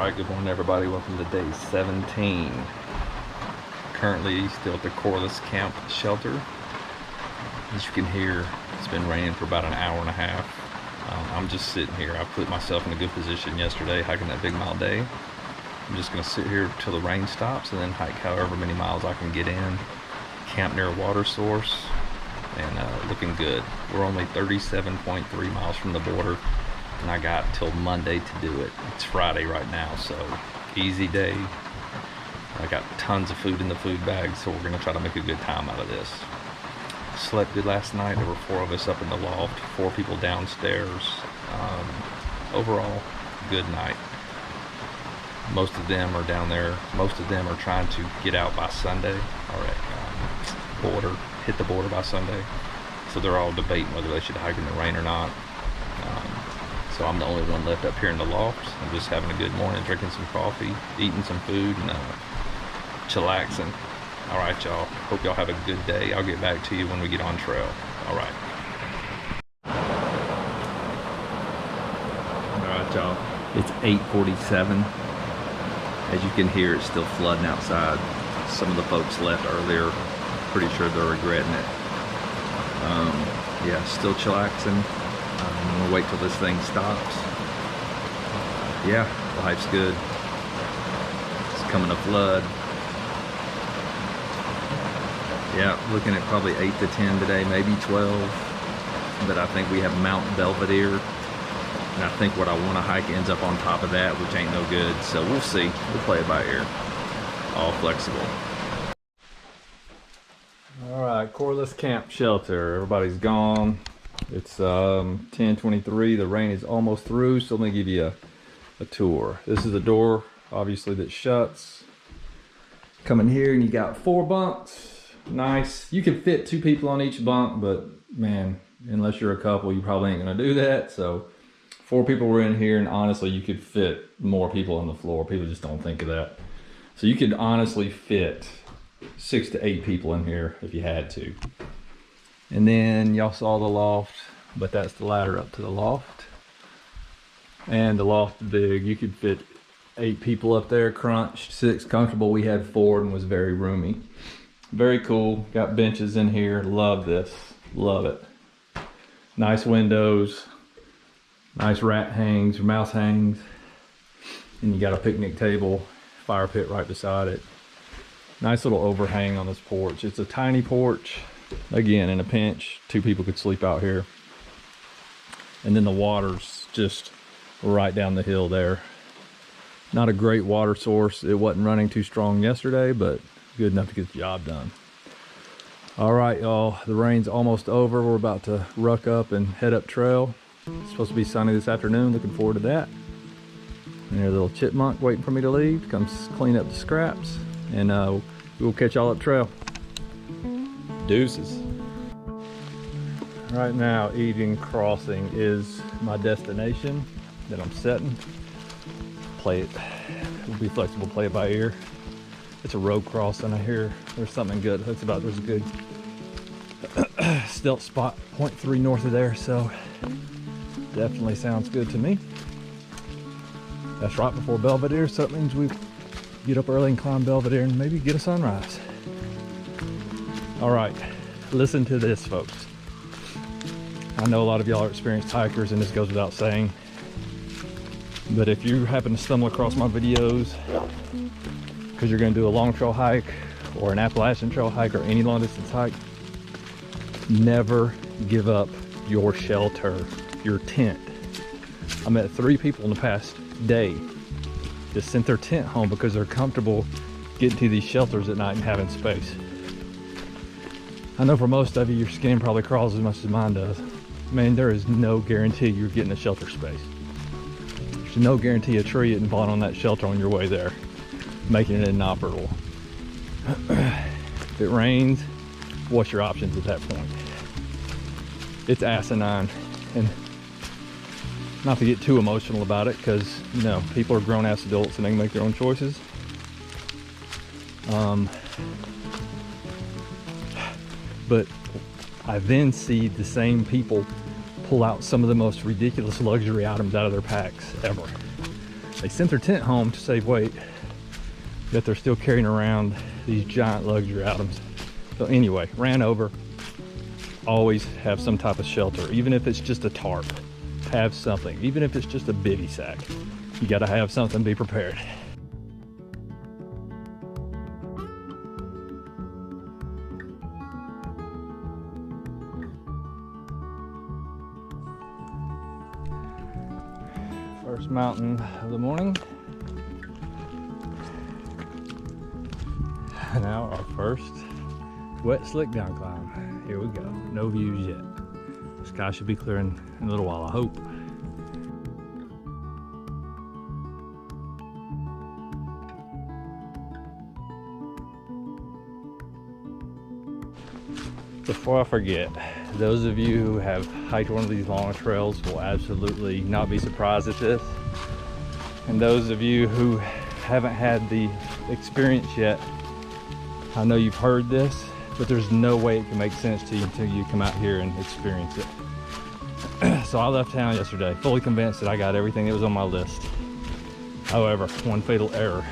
Alright, good morning everybody. Welcome to day 17. Currently still at the Corliss Camp Shelter. As you can hear, it's been raining for about an hour and a half. I'm just sitting here. I put myself in a good position yesterday hiking that big mile day. I'm just going to sit here till the rain stops and then hike however many miles I can get in. Camp near a water source and looking good. We're only 37.3 miles from the border. And I got till Monday to do it. It's Friday right now, so easy day. I got tons of food in the food bag, so we're gonna try to make a good time out of this. Slept good last night. There were 4 of us up in the loft, 4 people downstairs. Overall, good night. Most of them are down there. Most of them are trying to get out by Sunday. Hit the border by Sunday. So they're all debating whether they should hike in the rain or not. So I'm the only one left up here in the loft. I'm just having a good morning, drinking some coffee, eating some food, and chillaxing. All right, y'all. Hope y'all have a good day. I'll get back to you when we get on trail. All right. All right, y'all. It's 8:47. As you can hear, it's still flooding outside. Some of the folks left earlier. Pretty sure they're regretting it. Yeah, still chillaxing. I'm gonna wait till this thing stops. Yeah, life's good. It's coming to flood. Yeah, looking at probably 8 to 10 today, maybe 12. But I think we have Mount Belvedere. And I think what I want to hike ends up on top of that, which ain't no good. So we'll see. We'll play it by ear. All flexible. All right, Corliss Camp Shelter. Everybody's gone. It's 10:23. The rain is almost through, so let me give you a tour. This is a door, obviously, that shuts. Come in here and you got 4 bunks. Nice. You can fit 2 people on each bunk, but man, unless you're a couple, you probably ain't gonna do that. So 4 people were in here, and honestly, you could fit more people on the floor. People just don't think of that. So you could honestly fit 6 to 8 people in here if you had to. And then y'all saw the loft, but that's the ladder up to the loft. And the loft is big. You could fit 8 people up there, crunched, 6 comfortable. We had 4 and was very roomy. Very cool. Got benches in here. Love this. Love it. Nice windows. Nice rat hangs or mouse hangs. And you got a picnic table, fire pit right beside it. Nice little overhang on this porch. It's a tiny porch. Again, in a pinch, 2 people could sleep out here. And then the water's just right down the hill there. Not a great water source. It wasn't running too strong yesterday, but good enough to get the job done. All right, y'all, the rain's almost over. We're about to ruck up and head up trail. It's supposed to be sunny this afternoon. Looking forward to that. And there's a little chipmunk waiting for me to leave. Comes clean up the scraps, and we'll catch y'all up trail. Deuces. Right now, Eden Crossing is my destination that I'm setting. Play it. We'll be flexible, play it by ear. It's a road crossing. I hear there's something good. There's a good stealth spot 0.3 north of there, so definitely sounds good to me. That's right before Belvedere, so that means we get up early and climb Belvedere and maybe get a sunrise. All right, listen to this, folks. I know a lot of y'all are experienced hikers, and this goes without saying, but if you happen to stumble across my videos because you're going to do a long trail hike or an Appalachian Trail hike or any long distance hike, never give up your shelter, your tent. I met 3 people in the past day that sent their tent home because they're comfortable getting to these shelters at night and having space. I know for most of you, your skin probably crawls as much as mine does. Man, there is no guarantee you're getting a shelter space. There's no guarantee a tree isn't falling on that shelter on your way there, making it inoperable. If it rains, what's your options at that point? It's asinine. And not to get too emotional about it, because, you know, people are grown-ass adults and they can make their own choices. But I then see the same people pull out some of the most ridiculous luxury items out of their packs ever. They sent their tent home to save weight, yet they're still carrying around these giant luxury items. So anyway, ran over. Always have some type of shelter, even if it's just a tarp. Have something, even if it's just a bivy sack. You gotta have something, be prepared. First mountain of the morning. Now our first wet slick down climb. Here we go. No views yet. The sky should be clearing in a little while, I hope. Before I forget, those of you who have hiked one of these long trails will absolutely not be surprised at this. And those of you who haven't had the experience yet, I know you've heard this, but there's no way it can make sense to you until you come out here and experience it. So I left town yesterday, fully convinced that I got everything that was on my list. However, one fatal error.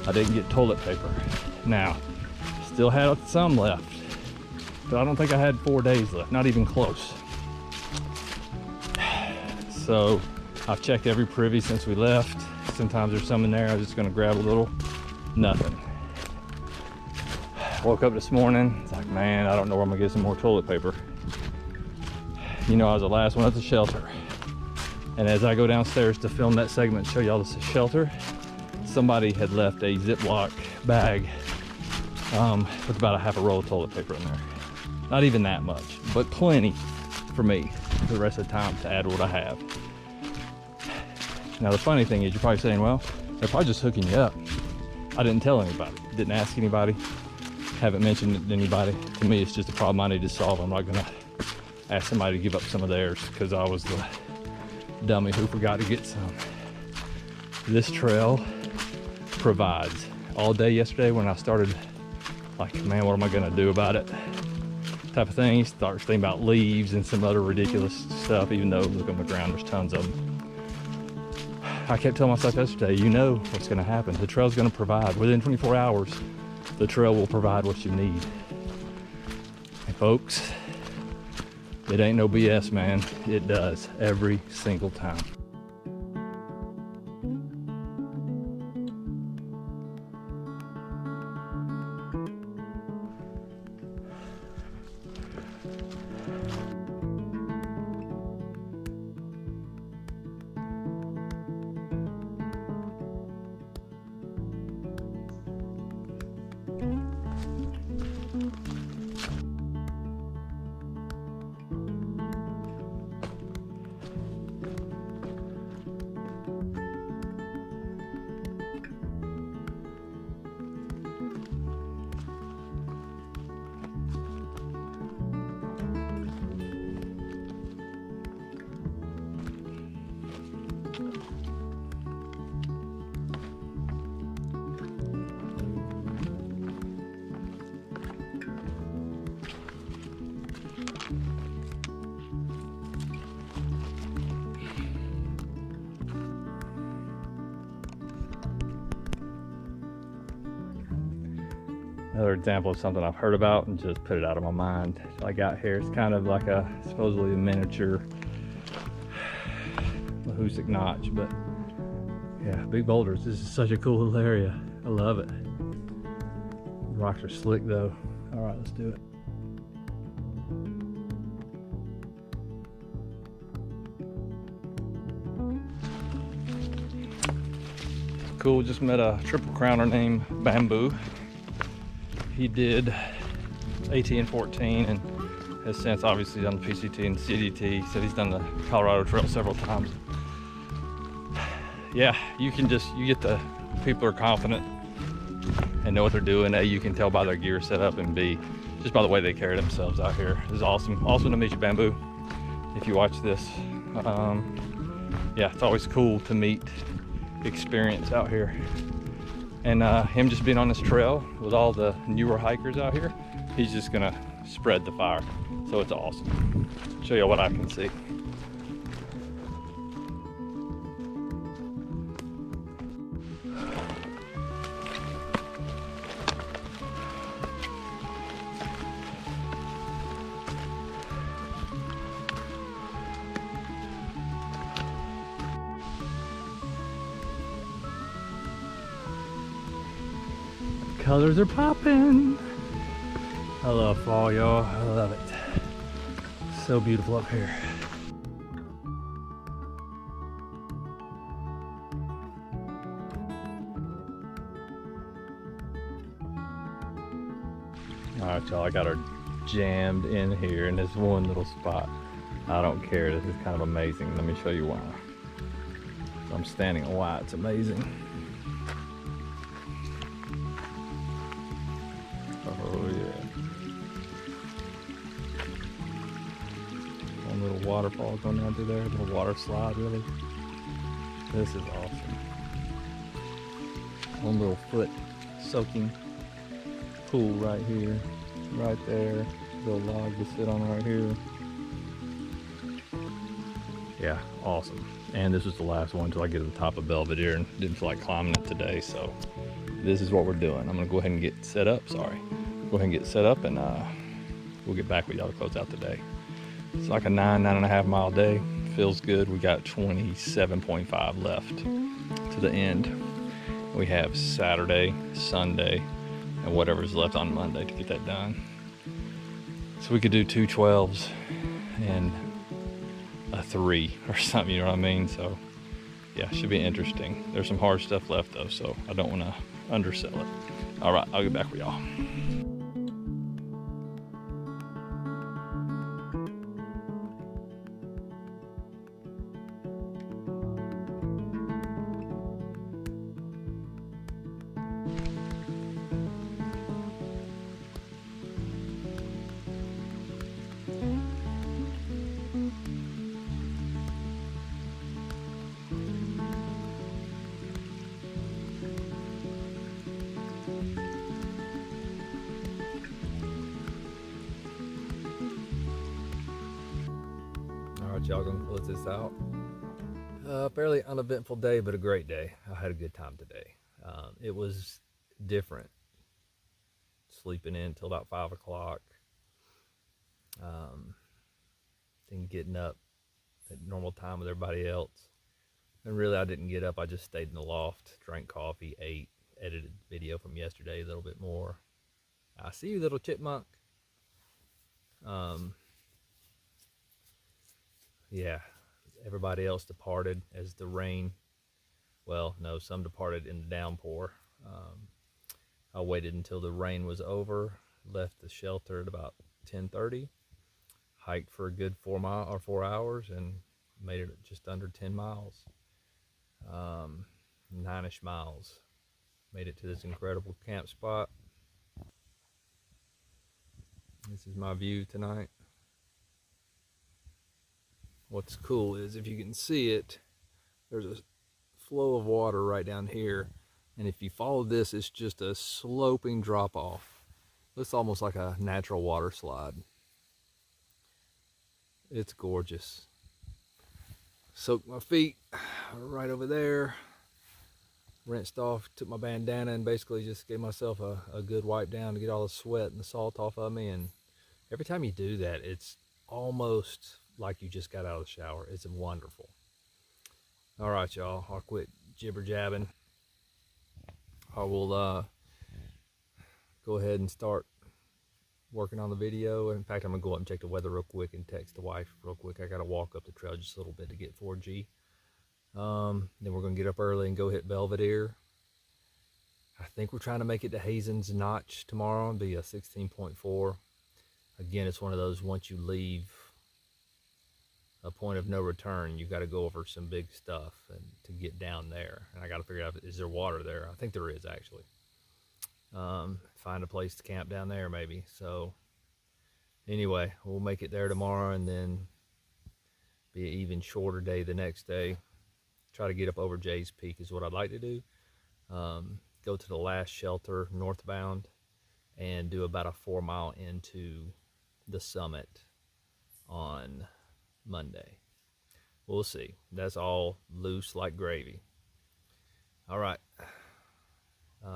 I didn't get toilet paper. Now, still had some left, but I don't think I had 4 days left, not even close. So I've checked every privy since we left. Sometimes there's some in there, I was just gonna grab a little. Nothing. Woke up this morning, it's like, man, I don't know where I'm gonna get some more toilet paper. You know, I was the last one at the shelter. And as I go downstairs to film that segment, show y'all the shelter, somebody had left a Ziploc bag with about a half a roll of toilet paper in there. Not even that much, but plenty for me for the rest of the time to add what I have. Now the funny thing is, you're probably saying, well, they're probably just hooking you up. I didn't tell anybody, didn't ask anybody, haven't mentioned it to anybody. To me, it's just a problem I need to solve. I'm not gonna ask somebody to give up some of theirs because I was the dummy who forgot to get some. This trail provides. All day yesterday when I started, like, man, what am I gonna do about it? Type of thing. You start thinking about leaves and some other ridiculous stuff, even though, look on the ground, there's tons of them. I kept telling myself yesterday, you know what's gonna happen. The trail's gonna provide. Within 24 hours, the trail will provide what you need. And folks, it ain't no BS, man. It does every single time. Another example of something I've heard about and just put it out of my mind. I got here, it's kind of like a supposedly a miniature Mahusik Notch, but yeah, big boulders. This is such a cool little area. I love it. The rocks are slick though. All right, let's do it. Cool, just met a triple crowner named Bamboo. He did AT 14 and has since obviously done the PCT and CDT. Said he's done the Colorado Trail several times. Yeah, you get the people are confident and know what they're doing. A, you can tell by their gear setup, and B, just by the way they carry themselves out here. This is awesome. Awesome to meet you, Bamboo, if you watch this. Yeah, it's always cool to meet experience out here. And him just being on this trail with all the newer hikers out here, he's just gonna spread the fire. So it's awesome. Show you what I can see. colors are popping. I love fall, y'all. I love it. So beautiful up here. All right, y'all, I got her jammed in here in this one little spot. I don't care, this is kind of amazing. Let me show you why. So I'm standing on why it's amazing. Oh yeah. One little waterfall going down through there, a little water slide really. This is awesome. One little foot soaking pool right here, right there. Little log to sit on right here. Yeah, awesome. And this was the last one until I get to the top of Belvedere, and didn't feel like climbing it today, so this is what we're doing. I'm gonna go ahead and get set up, Go ahead and get set up, and we'll get back with y'all to close out the day. It's like a 9.5 mile day. Feels good. We got 27.5 left to the end. We have Saturday, Sunday, and whatever's left on Monday to get that done. So we could do 2 12s and a 3 or something, you know what I mean? So yeah, should be interesting. There's some hard stuff left though, so I don't want to undersell it. All right, I'll get back with y'all. Y'all gonna close this out. Fairly uneventful day, but a great day. I had a good time today. It was different. Sleeping in until about 5 o'clock. Then getting up at normal time with everybody else. And really I didn't get up, I just stayed in the loft, drank coffee, ate, edited video from yesterday a little bit more. I see you, little chipmunk. Yeah, everybody else departed as the rain, well, no, some departed in the downpour. I waited until the rain was over, left the shelter at about 10:30, hiked for a good 4 hours, and made it just under 10 miles, 9-ish miles. Made it to this incredible camp spot. This is my view tonight. What's cool is if you can see it, there's a flow of water right down here, and if you follow this, it's just a sloping drop off. Looks almost like a natural water slide. It's gorgeous. Soaked my feet right over there, rinsed off, took my bandana, and basically just gave myself a good wipe down to get all the sweat and the salt off of me. And every time you do that, it's almost like you just got out of the shower. It's wonderful. All right, y'all, I'll quit jibber jabbing. I will go ahead and start working on the video. In fact, I'm gonna go up and check the weather real quick and text the wife real quick. I gotta walk up the trail just a little bit to get 4G. Then we're gonna get up early and go hit Belvedere. I think we're trying to make it to Hazen's Notch tomorrow and be a 16.4. Again, it's one of those, once you leave a point of no return, you got to go over some big stuff and to get down there. And I got to figure out, is there water there? I think there is, actually. Find a place to camp down there maybe. So anyway, we'll make it there tomorrow, and then be an even shorter day the next day. Try to get up over Jay's Peak is what I'd like to do. Go to the last shelter northbound and do about a 4 mile into the summit on Monday. We'll see. That's all loose like gravy. All right.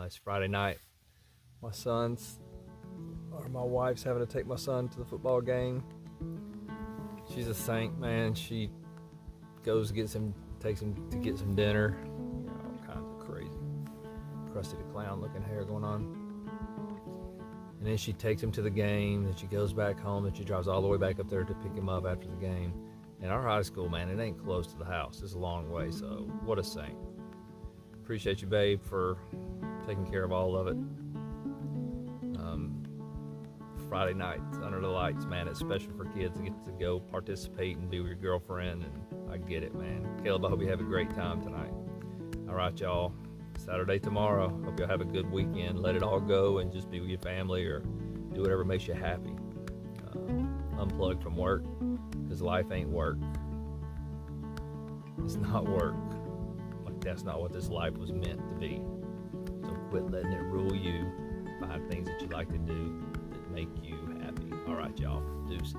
It's Friday night. My wife's having to take my son to the football game. She's a saint, man. She goes takes him to get some dinner. You know, all kinds of crazy, crusty the clown looking hair going on. And then she takes him to the game, then she goes back home, then she drives all the way back up there to pick him up after the game. And our high school, man, it ain't close to the house. It's a long way, so what a saint. Appreciate you, babe, for taking care of all of it. Friday nights under the lights, man, it's special for kids to get to go participate and be with your girlfriend, and I get it, man. Caleb, I hope you have a great time tonight. All right, y'all. Saturday tomorrow. Hope y'all have a good weekend. Let it all go and just be with your family or do whatever makes you happy. Unplug from work, because life ain't work. It's not work. Like, that's not what this life was meant to be. So quit letting it rule you. Find things that you like to do that make you happy. All right, y'all. Deuces.